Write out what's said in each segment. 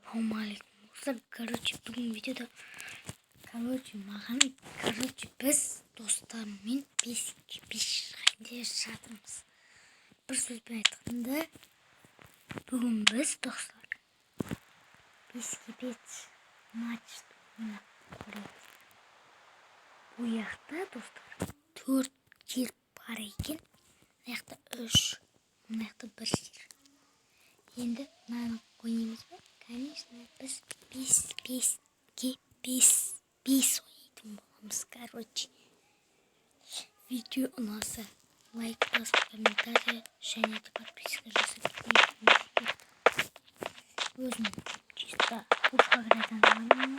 Ассалаумағалейкум достар. Бүгін видеода біз достарыммен 5-5 шайында жатырмыз. Bir сөзбен айтқанда, бүгін біз достар 5-5 матч ойнап көреміз. Bu жақта достар 4 жер бар екен. Мына жақта 3, мына жақта 1 жер. Енді мынаны ойнаймыз ба? Конечно, біз 5-5 ойнайтын боламыз. Видео ұнаса лайк басып, комментарий және де подписка жасап кетіңіздер. Өзім чисто пушка кіретін адаммын.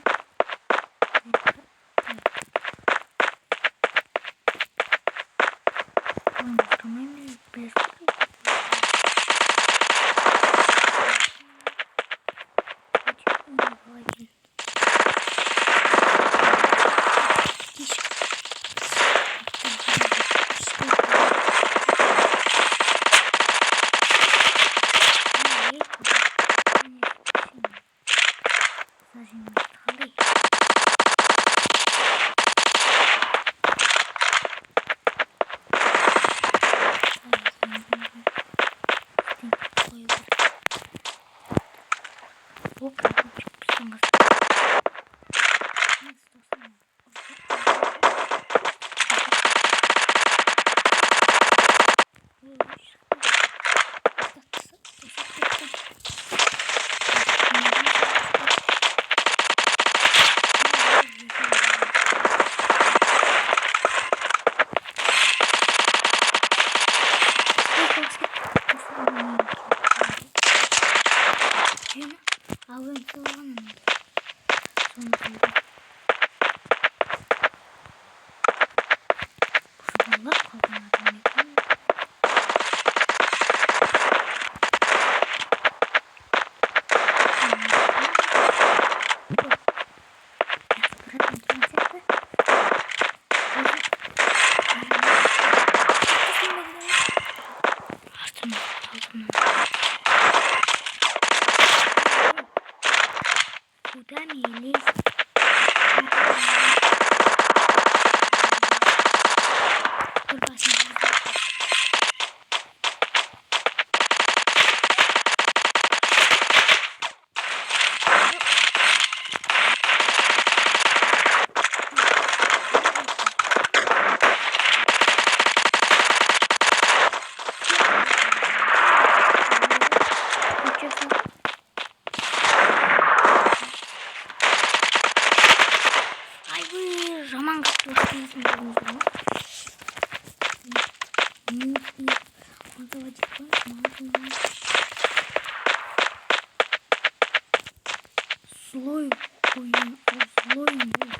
Жаман злой ойын, злой был.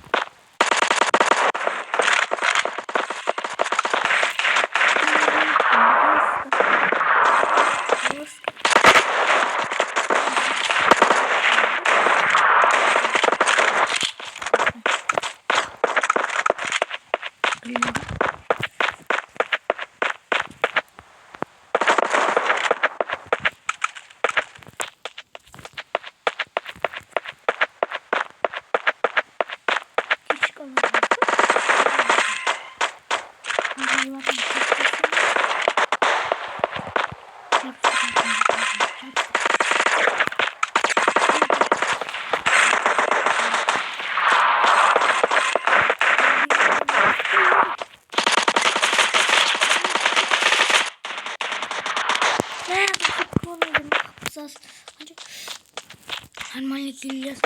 Нормально келесі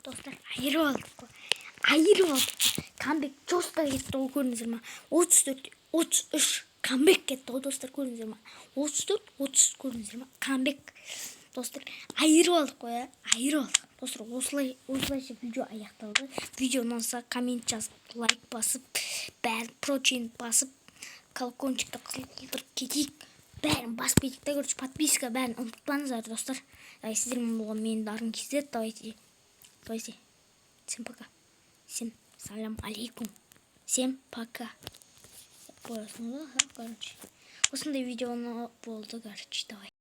Dostlar hayır olduk. Hayır olduk. Comeback Josta gitti o gördünüz mü? 34, 33 comeback gitti o dostlar gördünüz mü? 34, 30 gördünüz mü? Comeback. Dostlar hayır olduk ya. Hayır olduk. Dostlar oslayışı video ayaktaldı. Videodan sonra comment жазып, like basıp, бәрін protein basıp, колокольчикті қылдырып кетейік. Бәрін басып кетейік. Короче, подписка бәрін ұмытпаңыздар достар. Сіздермен болған менің дарым кездер. Давайте. Всем пока. Всем салам алейкум. Всем пока. Короче. Осындай видеоны болды, короче, давай.